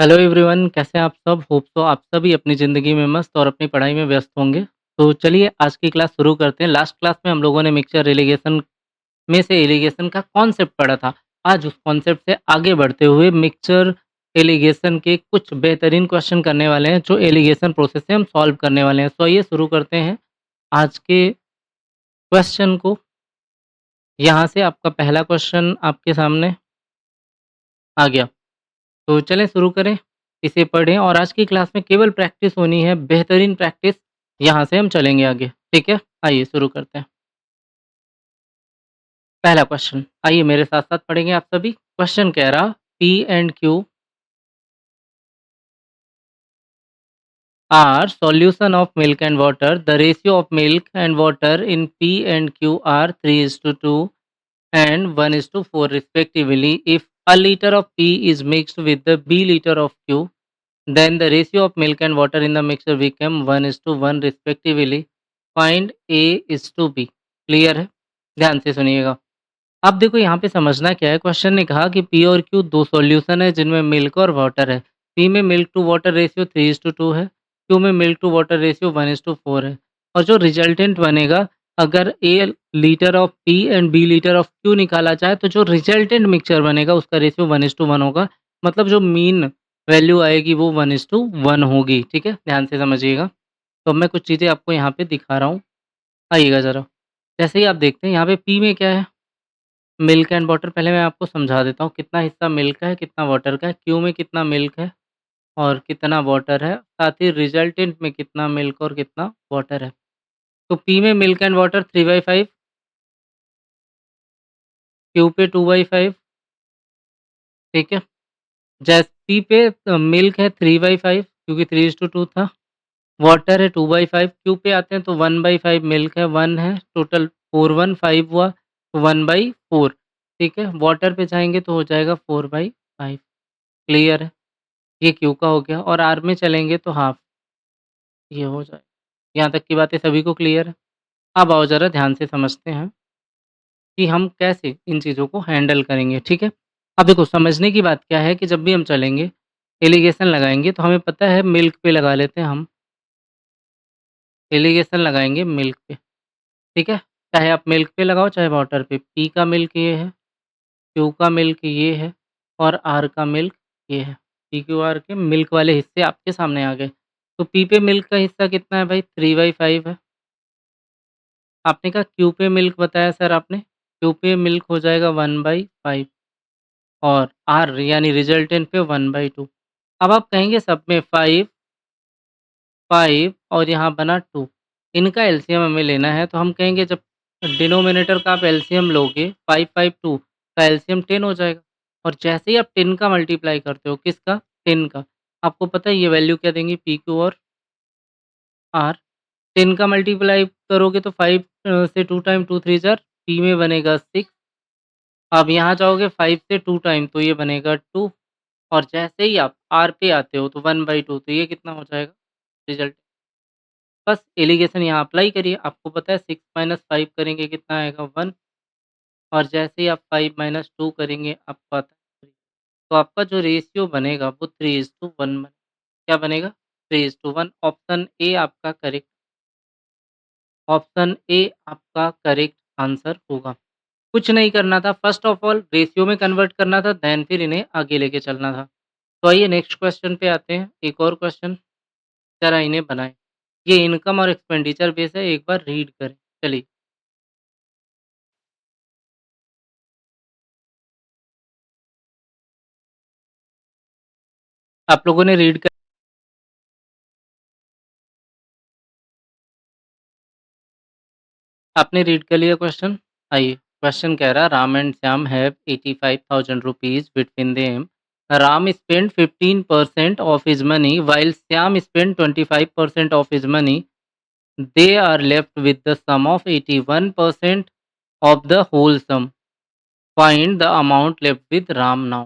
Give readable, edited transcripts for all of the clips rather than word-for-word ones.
Hello everyone, कैसे हैं आप सब? होप सो आप सभी अपनी ज़िंदगी में मस्त और अपनी पढ़ाई में व्यस्त होंगे। तो चलिए आज की क्लास शुरू करते हैं। लास्ट क्लास में हम लोगों ने मिक्सचर एलिगेशन में से एलिगेशन का कॉन्सेप्ट पढ़ा था। आज उस कॉन्सेप्ट से आगे बढ़ते हुए मिक्सचर एलिगेशन के कुछ बेहतरीन क्वेश्चन करने वाले हैं, जो एलिगेशन प्रोसेस से हम सॉल्व करने वाले हैं। तो आइए शुरू करते हैं आज के क्वेश्चन को। यहाँ से आपका पहला क्वेश्चन आपके सामने आ गया। तो चलें शुरू करें, इसे पढ़ें और आज की क्लास में केवल प्रैक्टिस होनी है, बेहतरीन प्रैक्टिस। यहाँ से हम चलेंगे आगे, ठीक है? आइए शुरू करते हैं। पहला क्वेश्चन, आइए मेरे साथ-साथ पढ़ेंगे आप सभी। क्वेश्चन कह रहा P and Q are solution of milk and water. The ratio of milk and water in P and Q are 3:2 and 1:4 respectively. If a liter of P is mixed with the B liter of Q, then the ratio of milk and water in the mixture become 1:1 respectively. Find A is to B. Clear है? ध्यान से सुनिएगा। अब देखो यहाँ पे समझना क्या है, क्वेश्चन ने कहा कि P और Q दो सॉल्यूशन है जिनमें मिल्क और वाटर है। P में मिल्क टू वाटर रेशियो 3:2 है, Q में मिल्क टू वाटर रेशियो 1:4 है। और जो रिजल्टेंट बनेगा, अगर A litre of P and B litre of Q निकाला जाए तो जो रिजल्टेंट मिक्सचर बनेगा उसका रेशियो 1:1 होगा। मतलब जो मीन वैल्यू आएगी वो 1:1 होगी। ठीक है? ध्यान से समझिएगा। तो अब मैं कुछ चीज़ें आपको यहाँ पे दिखा रहा हूँ, आइएगा ज़रा। जैसे ही आप देखते हैं यहाँ पे P में क्या है, मिल्क एंड वाटर। पहले मैं आपको समझा देता हूँ कितना हिस्सा मिल्क का है, कितना वाटर का है। क्यू में कितना मिल्क है और कितना वाटर है, साथ ही रिजल्टेंट में कितना मिल्क और कितना वाटर है। तो पी में मिल्क एंड वाटर 3/5, क्यू पे 2/5, ठीक है। जैसे पी पे मिल्क है 3/5 क्योंकि 3:2 था, वाटर है 2/5, क्यू पे आते हैं तो 1/5 मिल्क है, 1 है, टोटल 4 1 5 हुआ, तो 1/4, ठीक है। वाटर पे जाएँगे तो हो जाएगा 4/5, क्लियर है? ये क्यू का हो गया और आर में चलेंगे तो हाफ, ये हो जाएगा। यहाँ तक की बातें सभी को क्लियर है? अब आओ ज़रा ध्यान से समझते हैं कि हम कैसे इन चीज़ों को हैंडल करेंगे, ठीक है? अब देखो समझने की बात क्या है कि जब भी हम चलेंगे, एलिगेशन लगाएँगे तो हमें पता है मिल्क पे लगा लेते हैं हम, एलिगेशन लगाएँगे मिल्क पे, ठीक है? चाहे आप मिल्क पे लगाओ चाहे वाटर पे, पी का मिल्क ये है, क्यू का मिल्क ये है और आर का मिल्क ये है। पी, क्यू, आर के मिल्क वाले हिस्से आपके सामने आ गए। तो पी पे मिल्क का हिस्सा कितना है भाई? 3/5 है। आपने कहा क्यू पे मिल्क बताया सर आपने, क्यू पे मिल्क हो जाएगा 1/5 और आर यानी रिजल्टेंट पे 1/2। अब आप कहेंगे सब में 5, 5 और यहाँ बना 2, इनका एलसीएम हमें लेना है। तो हम कहेंगे जब डिनोमिनेटर का आप एलसीएम लोगे 5, 5, 2 का एलसीएम 10 हो जाएगा। और जैसे ही आप 10 का मल्टीप्लाई करते हो, किसका? 10 का, आपको पता है ये वैल्यू क्या देंगी? पी, क्यू और आर। 10 का मल्टीप्लाई करोगे तो 5 से 2 टाइम 2 3 ज़ार, पी में बनेगा 6। अब यहाँ जाओगे 5 से 2 टाइम तो ये बनेगा 2 और जैसे ही आप आर पे आते हो तो 1/2, तो ये कितना हो जाएगा रिजल्ट? बस एलिगेशन यहाँ अप्लाई करिए, आपको पता है 6 - 5 करेंगे कितना आएगा? 1 और जैसे ही आप 5 - 2 करेंगे आपको आता है 3। तो आपका जो रेशियो बनेगा वो 3:1 बने। क्या बनेगा? 3:1। ऑप्शन ए आपका करेक्ट, ऑप्शन ए आपका करेक्ट आंसर होगा। कुछ नहीं करना था, फर्स्ट ऑफ ऑल रेशियो में कन्वर्ट करना था, देन फिर इन्हें आगे लेके चलना था। तो आइए नेक्स्ट क्वेश्चन पे आते हैं, एक और क्वेश्चन, ज़रा इन्हें बनाएँ। ये इनकम और एक्सपेंडिचर बेस है, एक बार रीड करें। चलिए, आप लोगों ने रीड कर आपने रीड कर लिया क्वेश्चन? आइए, क्वेश्चन कह रहा Ram and Shyam have 85,000 rupees between them. Ram spend 15% of his money while Shyam spend 25% of his money. They are left with the sum of 81% of the whole sum. Find the amount left with Ram now.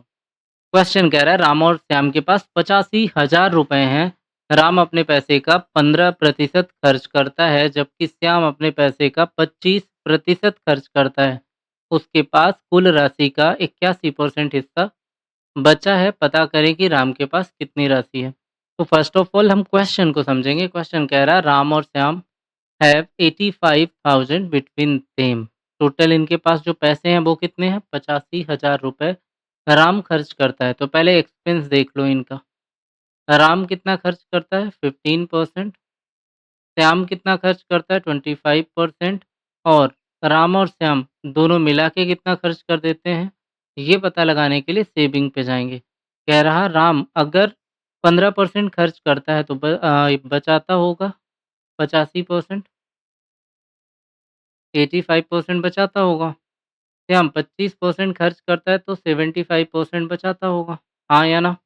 Question कह रहा है राम और श्याम के पास 85,000 रुपए हैं। राम अपने पैसे का 15% खर्च करता है जबकि श्याम अपने पैसे का 25% खर्च करता है। उसके पास कुल राशि का 81% हिस्सा बचा है पता करें कि राम के पास कितनी राशि है। तो फर्स्ट ऑफ ऑल हम क्वेश्चन को समझेंगे। क्वेश्चन कह रहा है राम और Shyam have 85,000 between them. Total इनके पास जो पैसे हैं वो कितने हैं? 85,000 रुपए राम खर्च करता है। तो पहले एक्सपेंस देख लो इनका। राम कितना खर्च करता है? 15%। श्याम कितना खर्च करता है? 25%। और राम और श्याम दोनों मिला के कितना खर्च कर देते हैं? ये पता लगाने के लिए सेविंग पे जाएँगे। कह रहा राम अगर 15% खर्च करता है तो बचाता होगा 85%, 85% बचाता होगा। श्याम 25% खर्च करता है तो 75% बचाता होगा। हाँ या ना?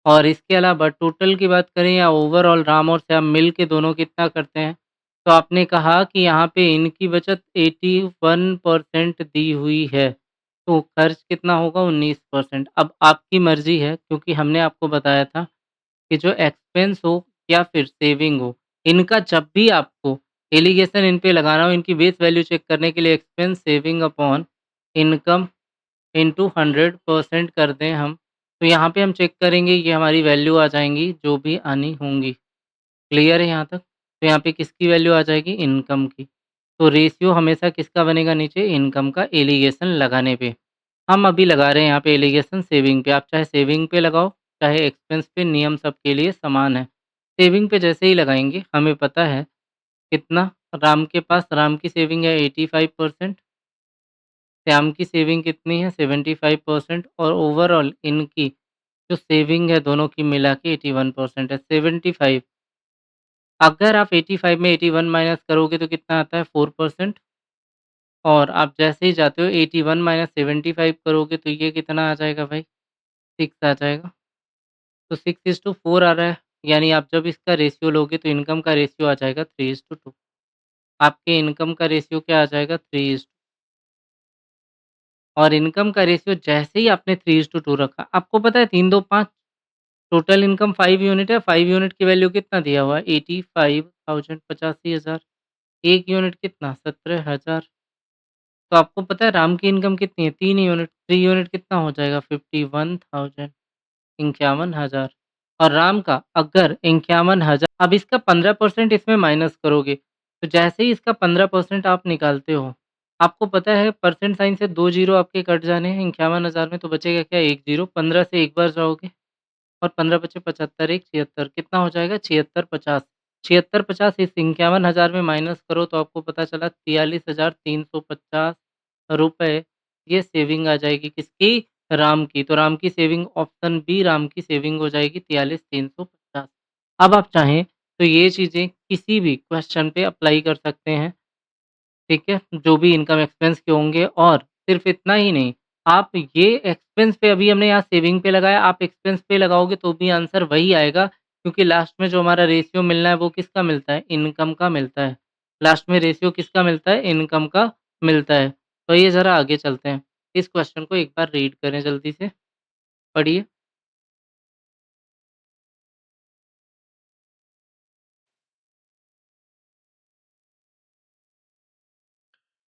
और इसके अलावा टोटल की बात करें या ओवरऑल राम और श्याम मिल के दोनों कितना करते हैं? तो आपने कहा कि यहाँ पे इनकी बचत 81% दी हुई है, तो खर्च कितना होगा? 19%। अब आपकी मर्ज़ी है क्योंकि हमने आपको बताया था कि जो एक्सपेंस हो या फिर सेविंग हो, इनका जब भी आपको एलिगेशन इन पे लगाना हो, इनकी बेस वैल्यू चेक करने के लिए expense saving upon income into 100% कर दें हम, तो यहाँ पे हम चेक करेंगे ये हमारी वैल्यू आ जाएँगी जो भी आनी होंगी। क्लियर है यहाँ तक? तो यहाँ पे किसकी वैल्यू आ जाएगी? इनकम की। तो रेशियो हमेशा किसका बनेगा नीचे? इनकम का एलिगेशन लगाने पे। हम अभी लगा रहे हैं यहाँ पे एलिगेशन सेविंग पे। आप चाहे सेविंग पे लगाओ, चाहे एक्सपेंस पे, नियम सबके लिए समान है। सेविंग पे जैसे ही लगाएँगे हमें पता है कितना राम के पास, राम की सेविंग है 85%, श्याम की सेविंग कितनी है? 75% और ओवरऑल इनकी जो सेविंग है दोनों की मिला के 81% है। 75 अगर आप 85 में 81 माइनस करोगे तो कितना आता है? 4%। और आप जैसे ही जाते हो 81 माइनस 75 करोगे तो ये कितना आ जाएगा भाई? 6 आ जाएगा। तो 6:4 आ रहा है, यानी आप जब इसका रेशियो लोगे तो इनकम का रेशियो आ जाएगा 3:2। आपके इनकम का रेशियो क्या आ जाएगा? 3 और इनकम का रेशियो जैसे ही आपने 3:2 रखा, आपको पता है 3 2 5 टोटल इनकम 5 यूनिट है। 5 यूनिट की वैल्यू कितना दिया हुआ है? 85,000 85,000। 1 यूनिट कितना? 17,000। तो आपको पता है राम की इनकम कितनी है? 3 यूनिट। 3 यूनिट कितना हो जाएगा? 51,000 51,000। और राम का अगर 51,000, अब इसका 15% इसमें माइनस करोगे, तो जैसे ही इसका 15% आप निकालते हो, आपको पता है परसेंट साइन से 2 ज़ीरो आपके कट जाने हैं 51,000 में, तो बचेगा क्या? 1 ज़ीरो। 15 से एक बार जाओगे और 15 बचे 75, 1 76, कितना हो जाएगा? 76 50। 76 50 इस 51,000 में माइनस करो तो आपको पता चला 43,350 रुपए ये सेविंग आ जाएगी किसकी? राम की। तो राम की सेविंग ऑप्शन बी, राम की सेविंग हो जाएगी 43,350। अब आप चाहें तो ये चीज़ें किसी भी क्वेश्चन पे अप्लाई कर सकते हैं, ठीक है? जो भी इनकम एक्सपेंस के होंगे। और सिर्फ़ इतना ही नहीं, आप ये एक्सपेंस पे अभी हमने यहाँ सेविंग पे लगाया, आप एक्सपेंस पे लगाओगे तो भी आंसर वही आएगा, क्योंकि लास्ट में जो हमारा रेशियो मिलना है वो किसका मिलता है? इनकम का मिलता है। लास्ट में रेशियो किसका मिलता है? इनकम का मिलता है। तो ये ज़रा आगे चलते हैं। इस क्वेश्चन को एक बार रीड करें जल्दी से, पढ़िए।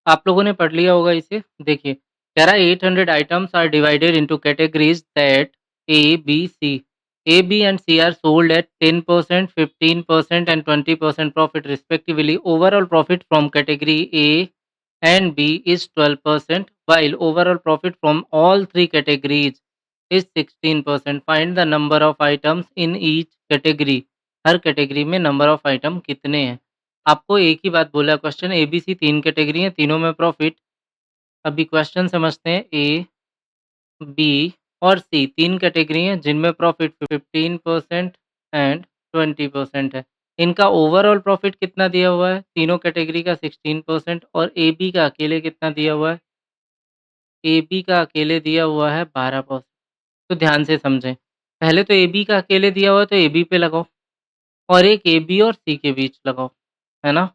आप लोगों ने पढ़ लिया होगा इसे। देखिए, कह रहा है 800 items are divided into categories that A, B, C. A, B and C are sold at 10%, 15% and 20% profit respectively. Overall profit from category A and B is 12%, while overall profit from all three categories is 16%. Find the number of items in each category. Her category में number of item कितने हैं? आपको एक ही बात बोला question, ए B सी तीन category हैं, तीनों में प्रॉफिट। अभी क्वेश्चन समझते हैं। ए, बी और सी तीन कैटेगरी हैं जिनमें प्रॉफिट 15% एंड 20% है। इनका ओवरऑल प्रॉफिट कितना दिया हुआ है? तीनों कैटेगरी का 16% और ए बी का अकेले कितना दिया हुआ है? ए बी का अकेले दिया हुआ है 12%। तो ध्यान से समझें। पहले तो ए बी का अकेले दिया हुआ है तो ए बी पे लगाओ और एक ए बी और सी के बीच लगाओ, है ना?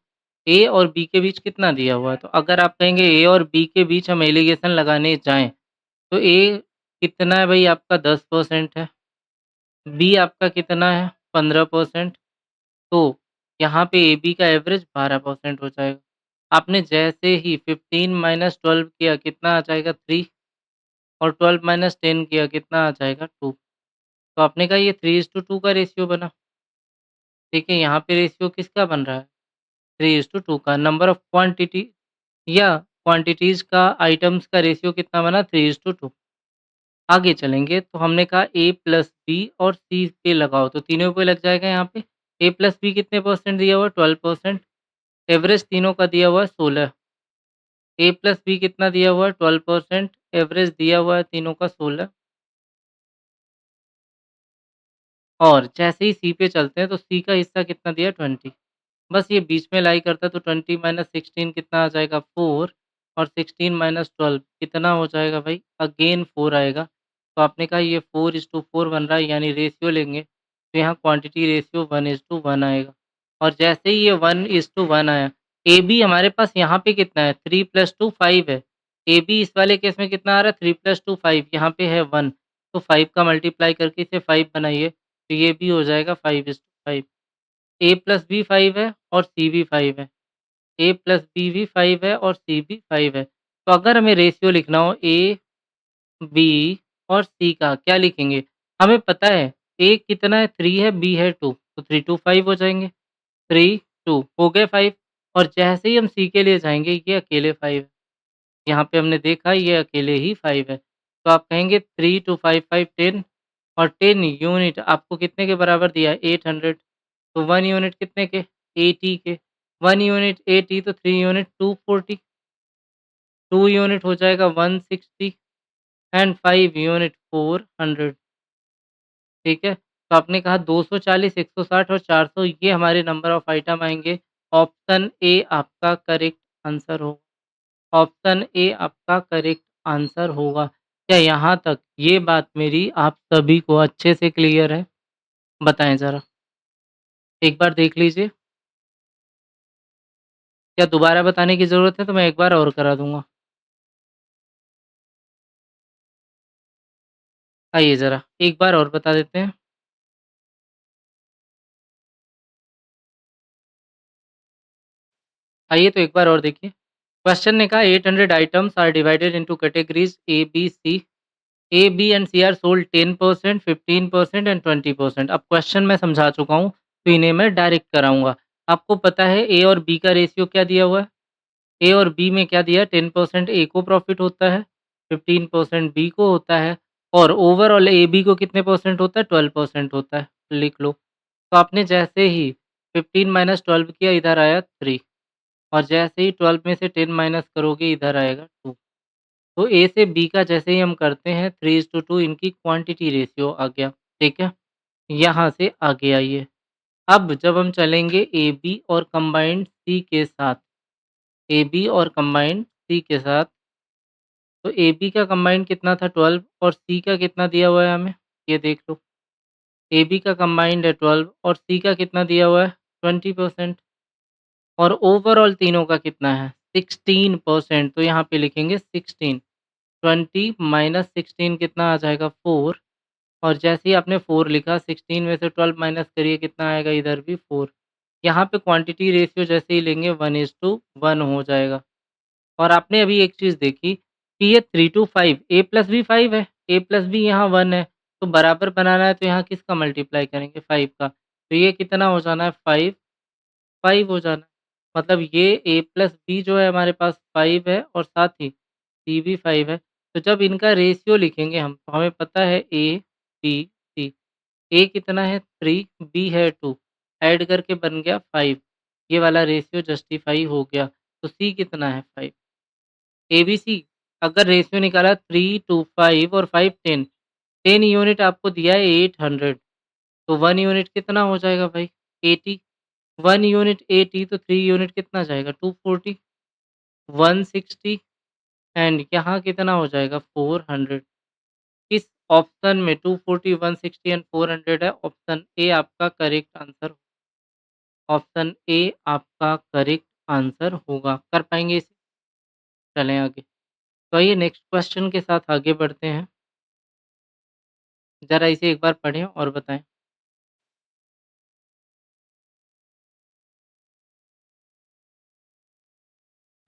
ए और बी के बीच कितना दिया हुआ है? तो अगर आप कहेंगे ए और बी के बीच हम एलिगेशन लगाने जाएँ, तो ए कितना है भई आपका? 10% है। बी आपका कितना है? 15%। तो यहाँ पे ए बी का एवरेज 12% हो जाएगा। आपने जैसे ही 15 माइनस 12 किया, कितना आ जाएगा? 3। और 12 माइनस 10 किया कितना आ जाएगा 2। तो आपने कहा ये 3:2 का रेशियो बना। ठीक है, यहाँ पे रेशियो किसका बन रहा है? 3:2 का। नंबर ऑफ क्वांटिटी या क्वांटिटीज़ का आइटम्स का रेशियो कितना बना? 3:2। आगे चलेंगे तो हमने कहा ए प्लस बी और सी पे लगाओ, तो तीनों पे लग जाएगा यहाँ पे। ए प्लस बी कितने परसेंट दिया हुआ है? 12%। एवरेज तीनों का दिया हुआ है 16। ए प्लस बी कितना दिया हुआ है? 12%। एवरेज दिया हुआ है तीनों का 16। और जैसे ही सी पे चलते हैं तो सी का हिस्सा कितना दिया है? 20। बस ये बीच में लाई करता है तो 20 माइनस 16 कितना आ जाएगा? 4। और 16 माइनस 12 कितना हो जाएगा भाई? अगेन 4 आएगा। तो आपने कहा ये 4:4 बन रहा है, यानी रेशियो लेंगे तो यहाँ क्वांटिटी रेशियो 1:1 आएगा। और जैसे ही ये 1:1 आया, ए बी हमारे पास यहाँ पे कितना है? 3 + 2 5 है। ए बी इस वाले केस में कितना आ रहा है? 3 + 2 5, यहाँ पे है 1, तो 5 का मल्टीप्लाई करके इसे 5 बनाइए तो ये भी हो जाएगा 5:5। ए प्लस बी 5 है और सी भी 5 है। ए प्लस बी भी 5 है और सी भी 5 है। तो अगर हमें रेशियो लिखना हो ए, बी और सी का, क्या लिखेंगे? हमें पता है ए कितना है? 3 है, बी है 2, तो 3:5 हो जाएंगे। 3, 2 हो गए 5। और जैसे ही हम सी के लिए जाएंगे ये अकेले 5 है। यहाँ पे हमने देखा ये अकेले ही 5 है। तो आप कहेंगे 3 2 5 5 10, और 10 यूनिट आपको कितने के बराबर दिया है? 800। तो 1 यूनिट कितने के? 80 के। 1 यूनिट 80 तो 3 यूनिट 240। 2 यूनिट हो जाएगा 160 एंड 5 यूनिट 400। ठीक है? तो आपने कहा 240, 160 और 400 ये हमारे नंबर ऑफ आइटम आएँगे। ऑप्शन ए आपका करेक्ट आंसर होगा। ऑप्शन ए आपका करेक्ट आंसर होगा। क्या यहाँ तक ये बात मेरी आप सभी को अच्छे से क्लियर है? बताएँ ज़रा। एक बार देख लीजिए। क्या दोबारा बताने की ज़रूरत है तो मैं एक बार और करा दूँगा। आइए ज़रा एक बार और बता देते हैं। आइए तो एक बार और देखिए। क्वेश्चन ने कहा 800 items are divided into categories A, B, C. A, B and C are sold 10%, 15% and 20%। अब क्वेश्चन मैं समझा चुका हूँ, तो इन्हें मैं डायरेक्ट कराऊँगा। आपको पता है ए और बी का रेशियो क्या दिया हुआ है? ए और बी में क्या दिया है? 10% ए को प्रॉफ़िट होता है, 15% बी को होता है, और ओवरऑल ए बी को कितने परसेंट होता है? 12% होता है। लिख लो। तो आपने जैसे ही 15 माइनस 12 किया इधर आया 3, और जैसे ही 12 में से 10 माइनस करोगे इधर आएगा 2। तो ए से बी का जैसे ही हम करते हैं 3:2 इनकी क्वांटिटी रेशियो आ गया। ठीक है? यहाँ से आगे आइए। अब जब हम चलेंगे ए बी और कंबाइंड सी के साथ, ए बी और कंबाइंड सी के साथ, तो ए बी का कंबाइंड कितना था? 12, और सी का कितना दिया हुआ है हमें? ये देख लो। ए बी का कंबाइंड है 12 और सी का कितना दिया हुआ है? 20%। और ओवरऑल तीनों का कितना है? 16%। तो यहाँ पे लिखेंगे 16। 20 माइनस 16 कितना आ जाएगा? 4। और जैसे ही आपने 4 लिखा, 16 में से 12 माइनस करिए कितना आएगा? इधर भी 4। यहाँ पे क्वांटिटी रेशियो जैसे ही लेंगे 1:1 हो जाएगा। और आपने अभी एक चीज़ देखी कि ये 3 टू 5 ए प्लस बी 5 है, ए प्लस बी यहाँ 1 है, तो बराबर बनाना है तो यहाँ किसका मल्टीप्लाई करेंगे? 5 का। तो ये कितना हो जाना है? 5, 5 हो जाना है। मतलब ये ए प्लस बी जो है हमारे पास 5 है और साथ ही सी भी 5 है। तो जब इनका रेशियो लिखेंगे हम, तो हमें पता है ए, बी, सी। ए कितना है? 3, बी है 2, ऐड करके बन गया 5। ये वाला रेशियो जस्टिफाई हो गया। तो सी कितना है? 5। एबीसी अगर रेशियो निकाला 3 टू 5 और 5 10, 10 यूनिट आपको दिया है 800, तो 1 यूनिट कितना हो जाएगा भाई? 80। 1 यूनिट 80 तो 3 यूनिट कितना जाएगा? 240, 160 एंड यहाँ कितना हो जाएगा? 400। इस ऑप्शन में 240, 160 एंड 400 है। ऑप्शन ए आपका करेक्ट आंसर। ऑप्शन ए आपका करेक्ट आंसर होगा। कर पाएंगे इसे? चलें आगे। तो आइए नेक्स्ट क्वेश्चन के साथ आगे बढ़ते हैं। ज़रा इसे एक बार पढ़ें और बताएँ।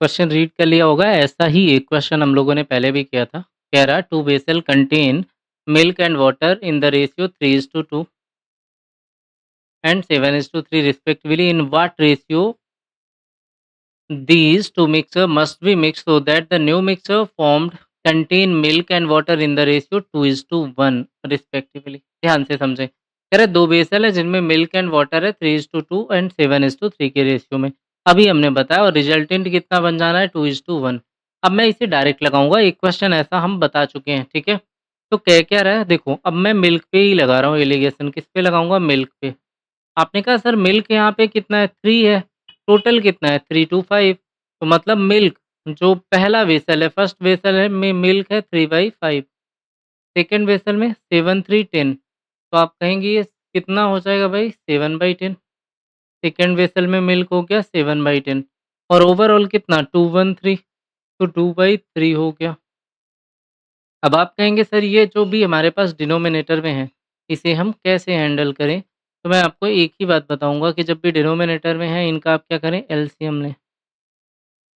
क्वेश्चन रीड कर लिया होगा, ऐसा ही एक क्वेश्चन हम लोगों ने पहले भी किया था। कह रहा 2 vessel contain milk and water in the ratio 3:2 and 7:3 respectively. In what ratio these two mixture must be mixed so that the new mixture formed contain milk and water in the ratio 2:1 respectively. ध्यान से समझें। कह रहे 2 basal है जिनमें milk and water है 3:2 and 7:3 के ratio में। अभी हमने बताया और रिजल्टेंट कितना बन जाना है 2:1। अब मैं इसे डायरेक्ट लगाऊँगा, एक क्वेश्चन ऐसा हम बता चुके हैं, ठीक है? तो कह क्या रहा है देखो, अब मैं मिल्क पे ही लगा रहा हूँ एलिगेशन, किस पे लगाऊँगा? मिल्क पे। आपने कहा सर मिल्क यहाँ पे कितना है? 3 है, टोटल कितना है? 3 टू 5, तो मतलब मिल्क जो पहला वेसल है, फर्स्ट वेसल है में मिल्क है 3/5, सेकंड वेसल में 7 3 10, तो आप कहेंगे ये कितना हो जाएगा भाई? 7/10। सेकंड वेसल में मिल्क हो गया 7/10 और ओवरऑल कितना? 213, तो 2/3 हो गया। अब आप कहेंगे सर ये जो भी हमारे पास डिनोमिनेटर में है, इसे हम कैसे हैंडल करें? तो मैं आपको एक ही बात बताऊँगा कि जब भी डिनोमिनेटर में है इनका आप क्या करें? एलसीएम लें।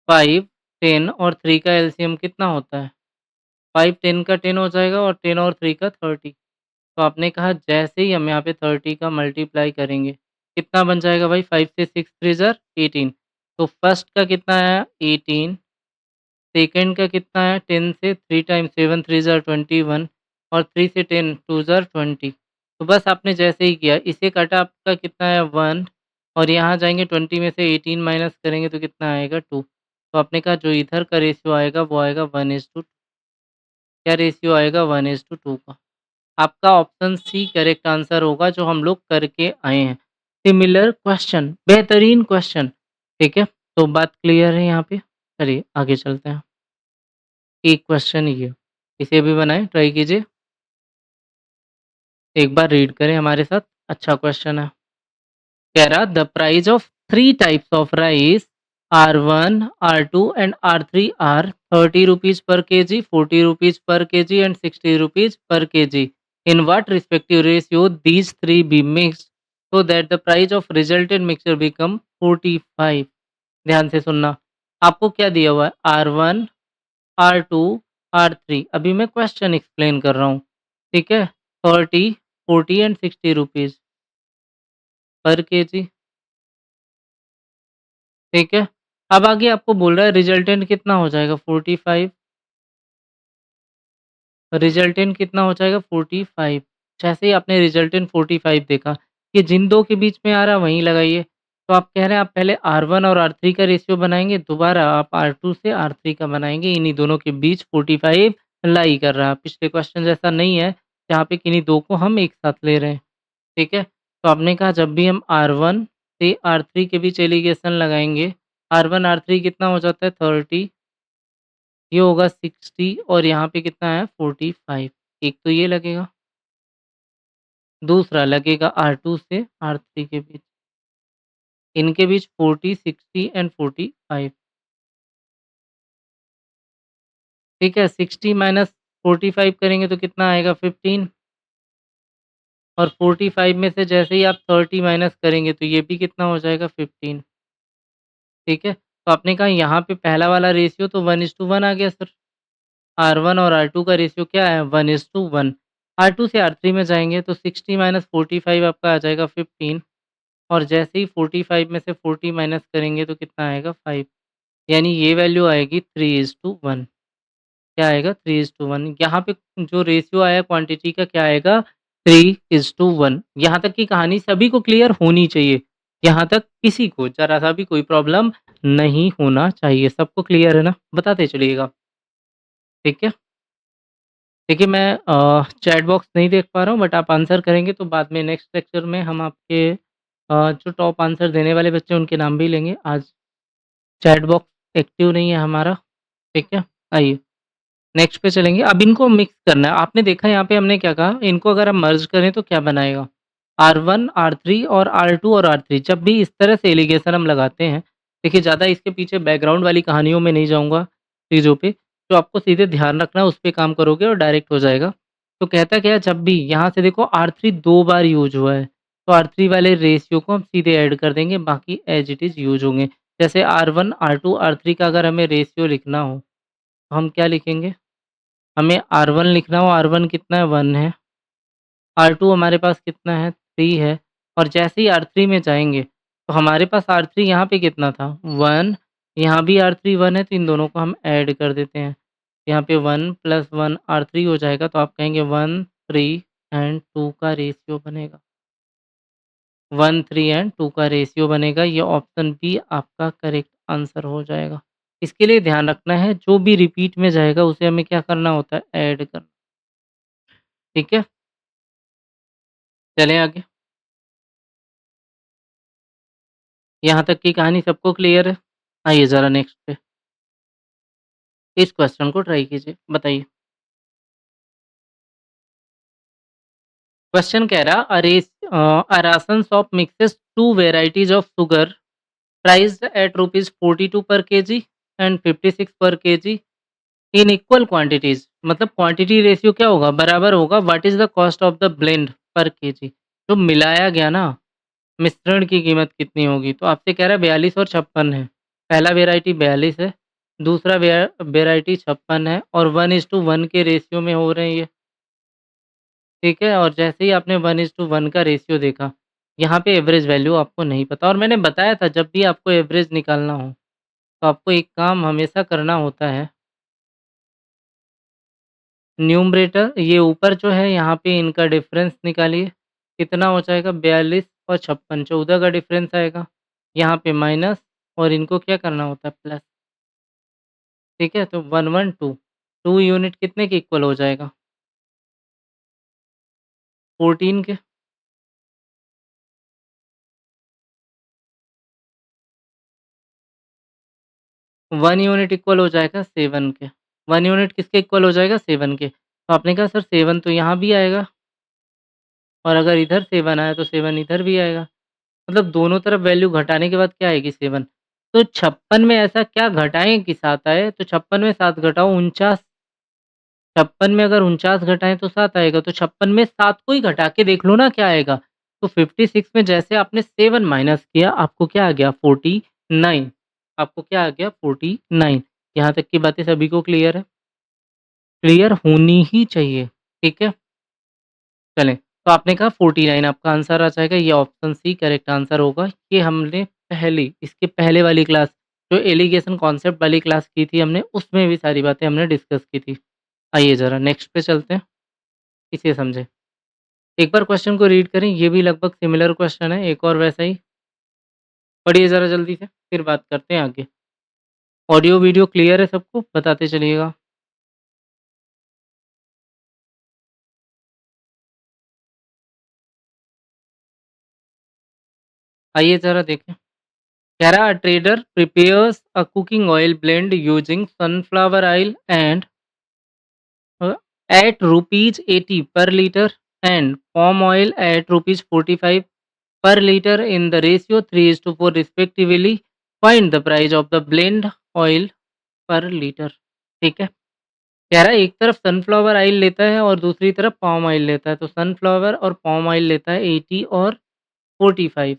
5, 10 और 3 का एलसीएम कितना होता है? 5 10 का 10 हो जाएगा और 10 और 3 का 30। तो आपने कहा जैसे ही हम यहाँ पे 30 का मल्टीप्लाई करेंगे, कितना बन जाएगा भाई? 5 से 6 3 ज़ार 18, तो फर्स्ट का कितना आया? 18, सेकंड का कितना है? 10 से 3 टाइम्स 7 3 ज़ार 21 और 3 से 10 2 ज़ार 20। तो बस आपने जैसे ही किया, इसे काटा आपका कितना है? 1 और यहाँ जाएँगे 20 में से 18 माइनस करेंगे तो कितना आएगा? 2। तो आपने कहा जो इधर का रेशियो आएगा वो आएगा 1:2। क्या रेशियो आएगा? 1:2 का। आपका ऑप्शन सी करेक्ट आंसर होगा जो हम लोग करके आए हैं। सिमिलर क्वेश्चन, बेहतरीन क्वेश्चन, ठीक है? तो बात क्लियर है यहाँ पे? चलिए आगे चलते हैं। एक क्वेश्चन ये, इसे भी बनाएँ, ट्राई कीजिए। एक बार रीड करें हमारे साथ, अच्छा क्वेश्चन है। कह रहा the price of 3 types of rice R1, R2 and R3 are 30 rupees per kg, 40 rupees per kg and 60 rupees per kg. In what respective ratio these three be mixed so that the price of resultant mixture become 45? ध्यान से सुनना। आपको क्या दिया हुआ है? R1, R2, R3। अभी मैं क्वेश्चन एक्सप्लेन कर रहा हूँ, ठीक है? 30, 40 एंड 60 रुपीज़ पर केजी, ठीक है? अब आगे आपको बोल रहा है रिजल्टेंट कितना हो जाएगा? 45। रिजल्टेंट कितना हो जाएगा? 45। जैसे ही आपने रिजल्टेंट 45 देखा, ये जिन 2 के बीच में आ रहा है वहीं लगाइए। तो आप कह रहे हैं आप पहले R1 और R3 का रेशियो बनाएँगे, दोबारा आप R2 से R3 का बनाएँगे, इन्हीं दोनों के बीच 45 लाई कर रहा है। पिछले क्वेश्चन जैसा नहीं है, जहाँ पे किन्हीं 2 को हम एक साथ ले रहे हैं, ठीक है? तो आपने कहा जब भी हम R1 से R3 के बीच एलिगेशन लगाएँगे, R1 R3 कितना हो जाता है? 30, ये होगा 60 और यहाँ पे कितना है? 45। एक तो ये लगेगा, दूसरा लगेगा R2 से R3 के बीच, इनके बीच 40, 60 एंड 45, ठीक है? 60 माइनस 45 करेंगे तो कितना आएगा? 15 और 45 में से जैसे ही आप 30 माइनस करेंगे तो ये भी कितना हो जाएगा? 15, ठीक है? तो आपने कहा यहाँ पे पहला वाला रेशियो तो 1:1 आ गया सर। R1 और R2 का रेशियो क्या है? 1:1। R2 से R3 में जाएँगे तो 60 माइनस 45 आपका आ जाएगा 15 और जैसे ही 45 में से 40 माइनस करेंगे तो कितना आएगा? 5, यानी ये वैल्यू आएगी 3:1। क्या आएगा? 3:1। यहाँ पे जो रेशियो आया क्वांटिटी का क्या आएगा? 3:1। यहाँ तक की कहानी सभी को क्लियर होनी चाहिए। यहाँ तक किसी को ज़रा-सा भी कोई प्रॉब्लम नहीं होना चाहिए। सबको क्लियर है ना? बताते चलिएगा, ठीक है? देखिए मैं चैट बॉक्स नहीं देख पा रहा हूँ बट आप आंसर करेंगे तो बाद में नेक्स्ट लेक्चर में हम आपके जो टॉप आंसर देने वाले बच्चे हैं उनके नाम भी लेंगे। आज चैट बॉक्स एक्टिव नहीं है हमारा, ठीक है? आइए नेक्स्ट पे चलेंगे। अब इनको मिक्स करना है। आपने देखा यहाँ पे हमने क्या कहा, इनको अगर हम मर्ज करें तो क्या बनाएगा? R1, R3 और R2 और R3। जब भी इस तरह से एलिगेशन हम लगाते हैं, देखिए ज़्यादा इसके पीछे बैकग्राउंड वाली कहानियों में नहीं जाऊँगा चीज़ों पे, जो आपको सीधे ध्यान रखना है उस पे काम करोगे और डायरेक्ट हो जाएगा। तो कहता क्या है जब भी यहाँ से देखो R3 2 बार यूज़ हुआ है, तो R3 वाले रेशियो को हम सीधे ऐड कर देंगे, बाकी एज़ इट इज़ यूज़ होंगे। जैसे R1, R2, R3 का अगर हमें रेशियो लिखना हो, तो हम क्या लिखेंगे? हमें R1 लिखना हो, R1 कितना है 1 है, R2 हमारे पास कितना है 3 है और जैसे ही R3 में जाएँगे, तो हमारे पास R3 यहाँ पे कितना था 1, यहाँ भी R3 1 है तो इन दोनों को हम ऐड कर देते हैं। यहाँ पे 1 + 1 R3 हो जाएगा तो आप कहेंगे 1, 3 एंड 2 का रेशियो बनेगा। 1, 3 एंड 2 का रेशियो बनेगा। ये ऑप्शन बी आपका करेक्ट आंसर हो जाएगा। इसके लिए ध्यान रखना है जो भी रिपीट में जाएगा उसे हमें क्या करना होता है ऐड करना। ठीक है? चलें आगे। यहाँ तक की कहानी सबको क्लियर है? आइए ज़रा नेक्स्ट पे। इस क्वेश्चन को ट्राई कीजिए। बताइए। क्वेश्चन कह रहा a ration shop mixes two varieties of sugar priced at rupees 42 per kg and 56 per kg in equal quantities मतलब क्वांटिटी रेशियो क्या होगा बराबर होगा what is the cost of the blend पर केजी जो मिलाया गया ना मिश्रण की कीमत कितनी होगी तो आपसे कह रहा है 42 और 56 है पहला वेराइटी 42 है दूसरा वेराइटी 56 है और 1:1 के रेशियो में हो रहे हैं ये ठीक है और जैसे ही आपने 1:1 का रेशियो देखा यहाँ पे एवरेज वैल्यू आपको नहीं पता और मैंने बताया था जब भी आपको एवरेज निकालना हो तो आपको एक काम हमेशा करना होता है न्यूमरेटर ये ऊपर जो है यहाँ पे इनका डिफरेंस निकालिए कितना हो जाएगा 42 और 56 14 का डिफरेंस आएगा यहाँ पे माइनस और इनको क्या करना होता है प्लस ठीक है तो 112 2 यूनिट कितने के इक्वल हो जाएगा 14 के 1 यूनिट इक्वल हो जाएगा 7 के 1 यूनिट किसके इक्वल हो जाएगा 7 के तो आपने कहा सर 7 तो यहाँ भी आएगा और अगर इधर 7 आया तो 7 इधर भी आएगा मतलब दोनों तरफ वैल्यू घटाने के बाद क्या आएगी 7 तो 56 में ऐसा क्या घटाएँ कि 7 आए तो 56 में 7 घटाओ 49 56 में अगर 49 घटाएँ तो 7 आएगा तो 56 में 7 को ही घटा के देख लो ना क्या आएगा। तो 56 में जैसे आपने 7 माइनस किया आपको क्या आ गया 49 आपको क्या आ गया 49 यहाँ तक की बातें सभी को क्लियर है? क्लियर होनी ही चाहिए, ठीक है? चलें, तो आपने कहा 49 आपका आंसर आ जाएगा, ये ऑप्शन सी करेक्ट आंसर होगा। ये हमने इसके पहले वाली क्लास जो एलिगेशन कॉन्सेप्ट वाली क्लास की थी हमने, उसमें भी सारी बातें हमने डिस्कस की थी। आइए ज़रा नेक्स्ट पे चलते हैं, इसे समझें। एक बार क्वेश्चन को रीड करें, ये भी लगभग सिमिलर क्वेश्चन है, एक और वैसा ही। पढ़िए ज़रा जल्दी से, फिर बात करते हैं आगे। ऑडियो वीडियो क्लियर है सबको? बताते चलिएगा। आइए ज़रा देखें। कह रहा trader prepares a cooking oil blend using sunflower oil and at rupees 80 per liter and palm oil at rupees 45 per liter in the ratio 3:4 respectively. Find the price of the blend oil per liter. ठीक है कह रहा है एक तरफ sunflower oil लेता है और दूसरी तरफ पाम ऑयल लेता है तो सनफ्लावर और पाम ऑयल लेता है 80 और 45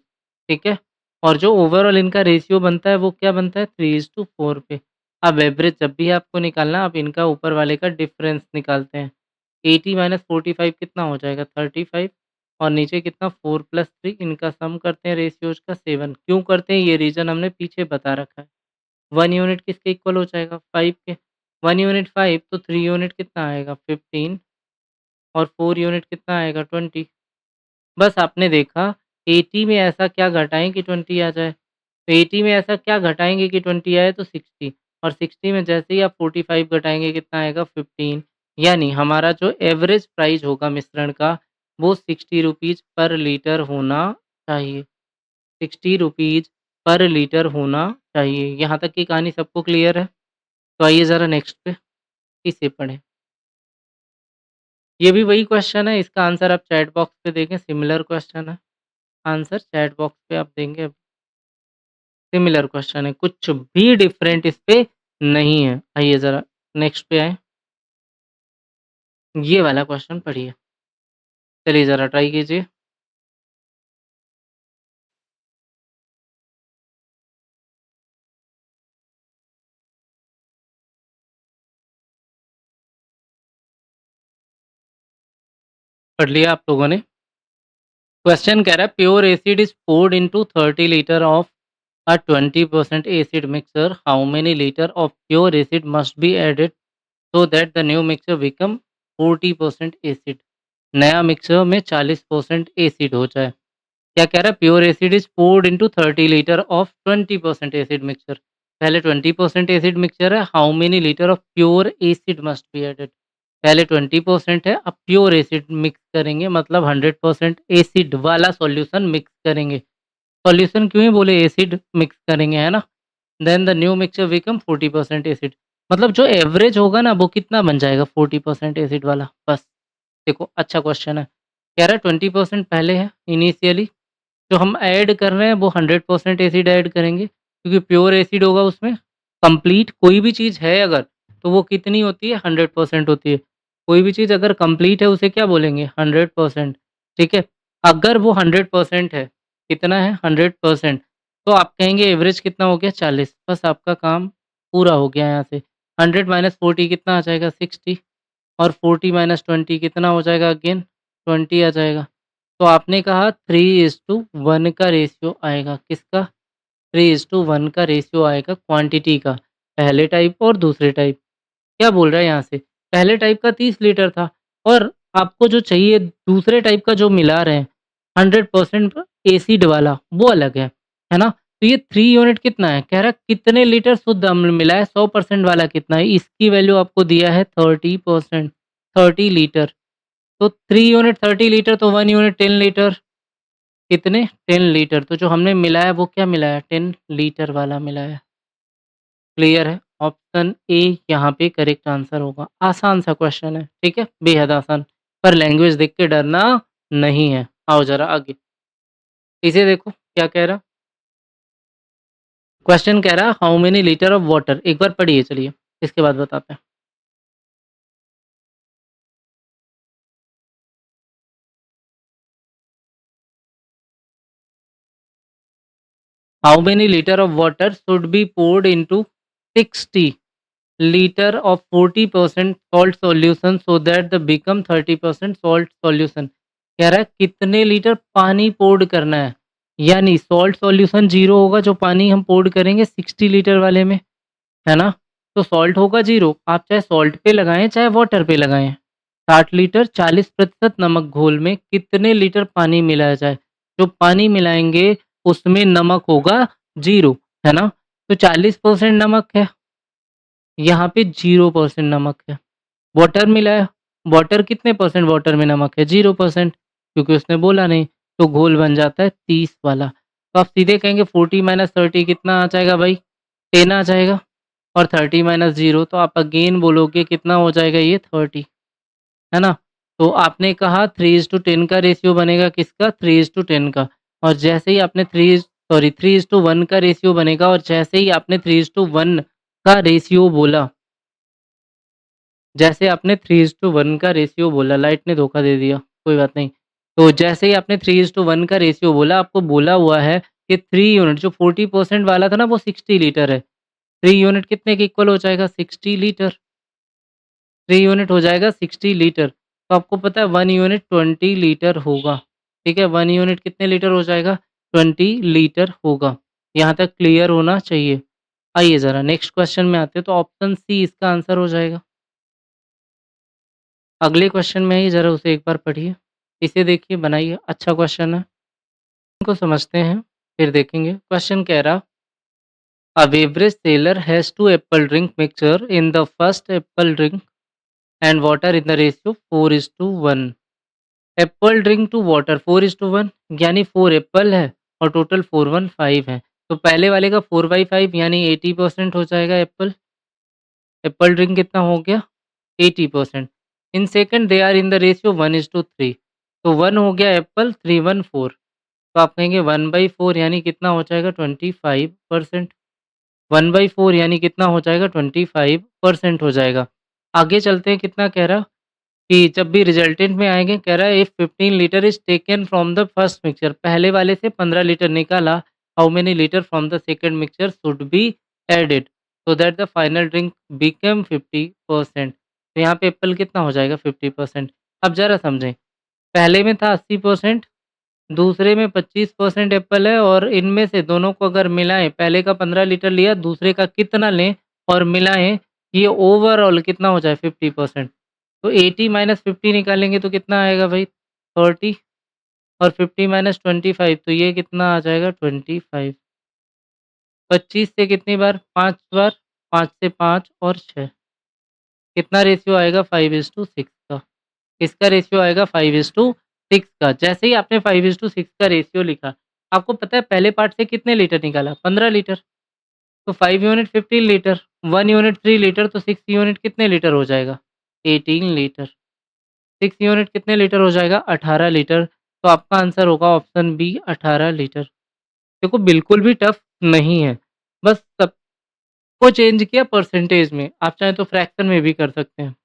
ठीक है और जो ओवरऑल इनका रेशियो बनता है वो क्या बनता है 3:4 पे अब एवरेज जब भी आपको निकालना आप इनका ऊपर वाले का डिफरेंस निकालते हैं 80 माइनस 45 कितना हो जाएगा 35 और नीचे कितना 4 प्लस 3 इनका सम करते हैं रेशियोज का 7 क्यों करते हैं ये रीजन हमने पीछे बता रखा है 1 यूनिट किसके इक्वल हो जाएगा 5 के 1 यूनिट 5 तो 3 यूनिट कितना आएगा 15 और 4 यूनिट कितना आएगा 20 बस आपने देखा 80 में ऐसा क्या घटाएं कि 20 आ जाए तो 80 में ऐसा क्या घटाएंगे कि 20 आए तो 60 और 60 में जैसे ही आप 45 घटाएंगे कितना आएगा 15 यानी हमारा जो एवरेज प्राइस होगा मिश्रण का वो 60 रुपीज़ पर लीटर होना चाहिए 60 रुपीज़ पर लीटर होना चाहिए यहाँ तक की कहानी सबको क्लियर है तो आइए ज़रा नेक्स्ट पे इसे पढ़ें ये भी वही क्वेश्चन है इसका आंसर आप चैट बॉक्स पे देखें सिमिलर क्वेश्चन है आंसर चैट बॉक्स पे आप देंगे सिमिलर क्वेश्चन है कुछ भी डिफरेंट इस पे नहीं है आइए ज़रा नेक्स्ट पे आए ये वाला क्वेश्चन पढ़िए चलिए ज़रा ट्राई कीजिए पढ़ लिया आप लोगों ने। क्वेश्चन कह रहा है pure acid is poured into 30 litre of a 20% acid mixture. How many liter of pure acid must be added so that the new mixture become 40% acid? नया मिक्सर में 40% एसिड हो जाए। क्या कह रहा है pure acid is poured into 30 litre of 20% acid mixture. पहले 20% acid mixture है, how many litre of pure acid must be added. पहले 20% है, अब प्योर एसिड मिक्स करेंगे मतलब 100% एसिड वाला सॉल्यूशन मिक्स करेंगे। सॉल्यूशन क्यों ही बोले एसिड मिक्स करेंगे, है ना। Then the new mixture become 40% acid. मतलब जो एवरेज होगा ना वो कितना बन जाएगा 40% एसिड वाला। बस देखो अच्छा क्वेश्चन है। कह रहा है 20% पहले है इनिशियली, जो हम ऐड कर रहे हैं वो 100% एसिड ऐड करेंगे क्योंकि प्योर एसिड होगा उसमें। कंप्लीट कोई भी चीज़ है अगर तो वो कितनी होती है 100% होती है। कोई भी चीज़ अगर कंप्लीट है उसे क्या बोलेंगे 100%। ठीक है, अगर वो 100% है, कितना है 100%, तो आप कहेंगे एवरेज कितना हो गया 40। बस आपका काम पूरा हो गया यहाँ से। 100 माइनस 40 कितना आ जाएगा 60, और 40 माइनस 20 कितना हो जाएगा अगेन 20 आ जाएगा। तो आपने कहा 3:1 का रेशियो आएगा, किसका 3:1 का रेशियो आएगा क्वांटिटी का, पहले टाइप और दूसरे टाइप। क्या बोल रहा है यहाँ से, पहले टाइप का 30 लीटर था और आपको जो चाहिए दूसरे टाइप का जो मिला रहे हैं 100% एसिड वाला वो अलग है ना। तो ये 3 यूनिट कितना है, कह रहा है कितने लीटर शुद्ध अम्ल मिला है, 100% वाला कितना है, इसकी वैल्यू आपको दिया है 30%, 30 लीटर। तो 3 यूनिट 30 लीटर तो 1 यूनिट 10 लीटर, कितने 10 लीटर। तो जो हमने मिलाया वो क्या मिलाया 10 लीटर वाला मिलाया। क्लियर है, ऑप्शन ए यहाँ पे करेक्ट आंसर होगा। आसान सा क्वेश्चन है, ठीक है, बेहद आसान, पर लैंग्वेज देख के डरना नहीं है। आओ जरा आगे, इसे देखो क्या कह रहा। क्वेश्चन कह रहा how many litre of water, एक बार पढ़िए चलिए, इसके बाद बताते हैं। How many litre of water should be poured into 60 litre of 40% salt solution so that the become 30% salt solution. कह रहा है कितने लीटर पानी पोर्ड करना है, यानी सॉल्ट सॉल्यूशन जीरो होगा जो पानी हम पोर्ड करेंगे 60 लीटर वाले में, है ना। तो सॉल्ट होगा जीरो, आप चाहे सॉल्ट पे लगाएं चाहे वाटर पे लगाएं। 60 लीटर 40% नमक घोल में कितने लीटर पानी मिलाया जाए, जो पानी मिलाएंगे उसमें नमक होगा जीरो, है ना। तो 40% नमक है, यहाँ पे 0% नमक है। वाटर मिलाया, वाटर कितने परसेंट वाटर में नमक है 0%, क्योंकि उसने बोला नहीं, तो घोल बन जाता है 30 वाला। तो आप सीधे कहेंगे 40 माइनस 30 कितना आ जाएगा भाई 10 आ जाएगा, और 30 माइनस 0 तो आप अगेन बोलोगे कितना हो जाएगा ये 30, है ना। तो आपने कहा 3:10 का रेशियो बनेगा, किसका 3:10 का, और जैसे ही आपने 3:1 का रेशियो बनेगा, और जैसे ही आपने 3:1 का रेशियो बोला, जैसे आपने 3:1 का रेशियो बोला, लाइट ने धोखा दे दिया, कोई बात नहीं। तो जैसे ही आपने 3:1 का रेशियो बोला, आपको बोला हुआ है कि 3 यूनिट जो 40% वाला था ना वो 60 लीटर है। 3 यूनिट कितने के इक्वल हो जाएगा 60 लीटर। 3 यूनिट हो जाएगा 60 लीटर। तो आपको पता है 1 यूनिट 20 लीटर होगा। ठीक है, 1 यूनिट कितने लीटर हो जाएगा 20 लीटर होगा। यहाँ तक क्लियर होना चाहिए। आइए ज़रा नेक्स्ट क्वेश्चन में आते हैं, तो ऑप्शन सी इसका आंसर हो जाएगा। अगले क्वेश्चन में ही ज़रा उसे एक बार पढ़िए, इसे देखिए, बनाइए, अच्छा क्वेश्चन है। इनको समझते हैं फिर देखेंगे। क्वेश्चन कह रहा a beverage seller has 2 apple drink mixture in the first apple drink and water in the ratio 4:1। Apple drink to water 4:1, यानी 4 एप्पल है और टोटल 415 है। तो पहले वाले का 4/5 यानी 80% हो जाएगा एप्पल। एप्पल ड्रिंक कितना हो गया 80%। In second they are in the ratio 1:3। तो 1 हो गया एप्पल, 3 1 4। तो आप कहेंगे 1/4 यानी कितना हो जाएगा 25%। 1/4 यानी कितना हो जाएगा 25% हो जाएगा। आगे चलते हैं, कितना कह रहा कि जब भी रिजल्टेंट में आएँगे, कह रहा है if 15 litre is taken from the first mixture, पहले वाले से 15 लीटर निकाला, how many litre from the second mixture should be added so that the final drink become 50%। तो यहाँ पे एप्पल कितना हो जाएगा 50%। अब ज़रा समझें, पहले में था 80%, दूसरे में 25% एप्पल है और इनमें से दोनों को अगर मिलाएँ, पहले का 15 लीटर लिया, दूसरे का कितना लें और मिलाएँ, ये ओवरऑल कितना हो जाए 50%। तो 80 माइनस 50 निकालेंगे तो कितना आएगा भाई 30 और 50 माइनस 25 तो ये कितना आ जाएगा 25। 25 से कितनी बार 5 बार, 5 से 5 और 6 कितना रेशियो आएगा 5:6 का। इसका रेशियो आएगा 5:6 का। जैसे ही आपने 5:6 का रेशियो लिखा, आपको पता है पहले पार्ट से कितने लीटर निकाला 15 लीटर, तो 5 यूनिट 15 लीटर, 1 यूनिट 3 लीटर, तो 6 यूनिट कितने लीटर हो जाएगा 18 लीटर। 6 यूनिट कितने लीटर हो जाएगा 18 लीटर। तो आपका आंसर होगा ऑप्शन बी 18 लीटर। देखो बिल्कुल भी टफ नहीं है, बस सबको चेंज किया परसेंटेज में, आप चाहें तो फ्रैक्शन में भी कर सकते हैं।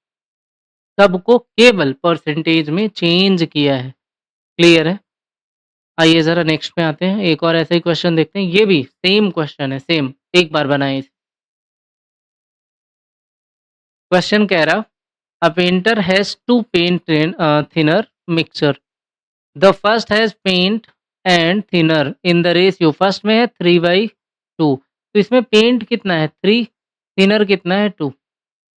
सबको केवल परसेंटेज में चेंज किया है। क्लियर है? आइए ज़रा नेक्स्ट पे आते हैं, एक और ऐसा ही क्वेश्चन देखते हैं। ये भी सेम क्वेश्चन है, सेम, एक बार बनाएँ इसे। क्वेश्चन कह रहा, a painter has two paint in thinner mixture. The first has paint and thinner in the ratio, first में है 3/2, तो इसमें पेंट कितना है 3, थिनर कितना है 2,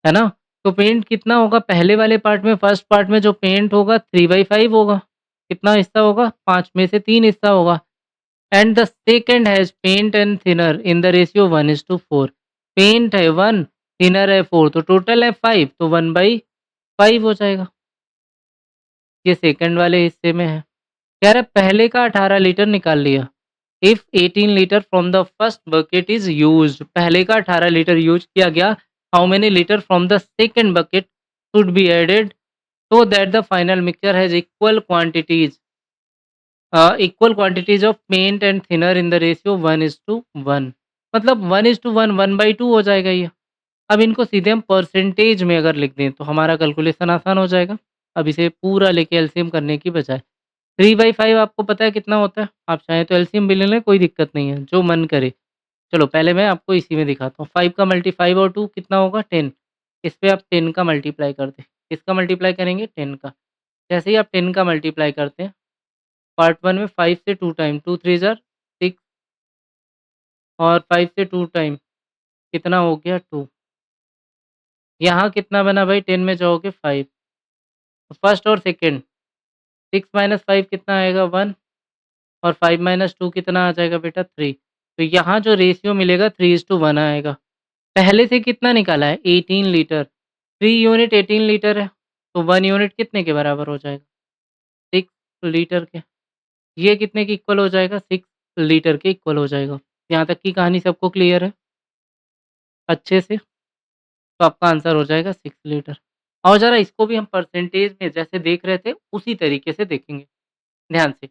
है ना? तो पेंट कितना होगा पहले वाले पार्ट में, फर्स्ट पार्ट में जो पेंट होगा 3/5 होगा। कितना हिस्सा होगा 5 में से 3 हिस्सा होगा। And the second has paint and thinner in the ratio 1:4। Paint है 1, थिनर है 4, तो टोटल है 5, तो 1/5 हो जाएगा। ये सेकंड वाले हिस्से में है। कह रहा है पहले का 18 लीटर निकाल लिया। If 18 litre from the first bucket is used, पहले का 18 लीटर यूज किया गया, how many litre from the second bucket should be added so that the final mixture has equal quantities of paint and thinner in the ratio 1:1। मतलब 1:1, 1/2 हो जाएगा ये। अब इनको सीधे हम परसेंटेज में अगर लिख दें तो हमारा कैलकुलेशन आसान हो जाएगा। अब इसे पूरा लेके एलसीएम करने की बजाय 3/5 आपको पता है कितना होता है? आप चाहें तो एलसीएम भी ले लें, कोई दिक्कत नहीं है, जो मन करे। चलो पहले मैं आपको इसी में दिखाता हूँ। 5 का मल्टी 5 और 2 कितना होगा 10। इस पे आप 10 का मल्टीप्लाई कर दें। किसका मल्टीप्लाई करेंगे 10 का। जैसे ही आप 10 का मल्टीप्लाई करते हैं, पार्ट 1 में 5 से 2 टाइम, 2 3 ज़ार 6 और 5 से 2 टाइम कितना हो गया 2। यहाँ कितना बना भाई 10 में जाओगे 5, फर्स्ट और सेकंड 6 माइनस 5 कितना आएगा 1 और 5 माइनस 2 कितना आ जाएगा बेटा 3। तो यहाँ जो रेशियो मिलेगा 3:1 आएगा। पहले से कितना निकाला है 18 लीटर, 3 यूनिट 18 लीटर है, तो 1 यूनिट कितने के बराबर हो जाएगा 6 लीटर के। ये कितने के इक्वल हो जाएगा 6 लीटर के इक्वल हो जाएगा। यहाँ तक की कहानी सबको क्लियर है अच्छे से? तो आपका आंसर हो जाएगा 6 लीटर। और ज़रा इसको भी हम परसेंटेज में जैसे देख रहे थे उसी तरीके से देखेंगे, ध्यान से।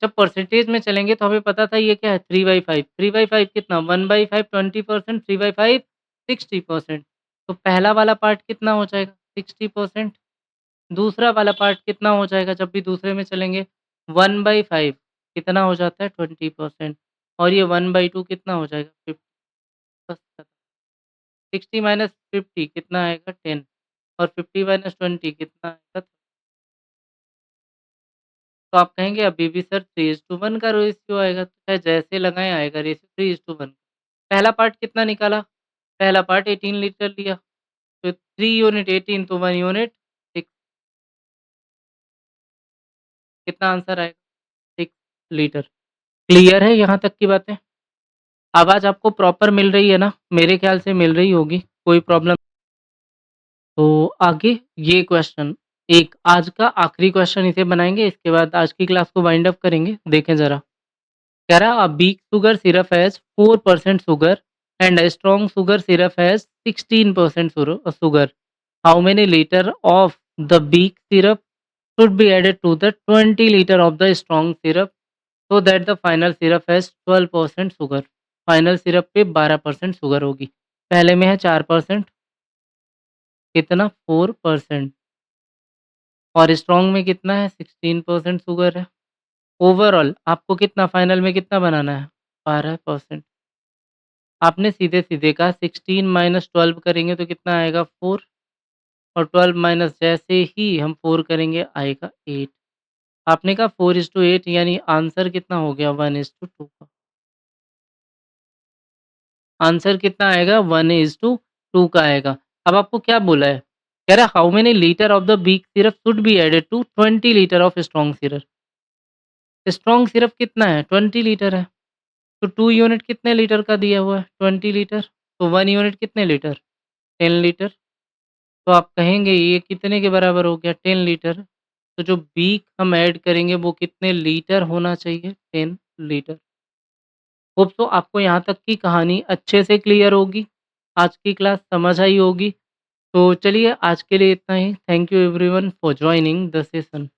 जब परसेंटेज में चलेंगे तो हमें पता था ये क्या है 3/5, 3/5 कितना 1/5 20%, 3/5 60%। तो पहला वाला पार्ट कितना हो जाएगा 60%, दूसरा वाला पार्ट कितना हो जाएगा जब भी दूसरे में चलेंगे 1/5 कितना हो जाता है 20% और ये 1/2 कितना हो जाएगा 50। बस खत्म। 60 माइनस 50 कितना आएगा 10 और 50 माइनस 20 कितना आएगा। तो आप कहेंगे अभी भी सर 3:1 का रेशियो आएगा, तो चाहे जैसे लगाएँ आएगा रेशियो 3:1। पहला पार्ट कितना निकाला? पहला पार्ट 18 लीटर लिया, तो 3 यूनिट 18 तो 1 यूनिट 6, कितना आंसर आएगा 6 लीटर। क्लियर है यहाँ तक की बातें? आवाज़ आपको प्रॉपर मिल रही है ना? मेरे ख्याल से मिल रही होगी, कोई प्रॉब्लम। तो आगे ये क्वेश्चन, एक आज का आखिरी क्वेश्चन इसे बनाएँगे, इसके बाद आज की क्लास को वाइंड अप करेंगे। देखें ज़रा। कह रहा, a weak sugar syrup has 4% sugar and a strong sugar syrup has 16% sugar. How many liter of the weak syrup should be added to the 20 liter of the strong syrup so that the final syrup has 12% sugar? Final syrup पे 12% sugar होगी। पहले में है 4%, कितना 4%, और strong में कितना है 16% शुगर है। ओवरऑल आपको कितना फाइनल में कितना बनाना है 12%। आपने सीधे-सीधे कहा 16 माइनस 12 करेंगे तो कितना आएगा 4 और 12 माइनस जैसे ही हम 4 करेंगे आएगा 8। आपने कहा 4:8 यानी आंसर कितना हो गया 1:2 का। आंसर कितना आएगा 1:2 का आएगा। अब आपको क्या बोला है? कह रहा है how many litre of the weak syrup should be added to 20 litre of strong syrup. Strong syrup कितना है? 20 लीटर है। तो 2 यूनिट कितने लीटर का दिया हुआ है? 20 लीटर। तो 1 यूनिट कितने लीटर? 10 लीटर। तो आप कहेंगे ये कितने के बराबर हो गया? 10 लीटर। तो जो वीक हम ऐड करेंगे वो कितने लीटर होना चाहिए? 10 लीटर। होप सो आपको यहाँ तक की कहानी अच्छे से क्लियर होगी। आज की क्लास समझ आई होगी। तो चलिए आज के लिए इतना ही। Thank you everyone for joining the session.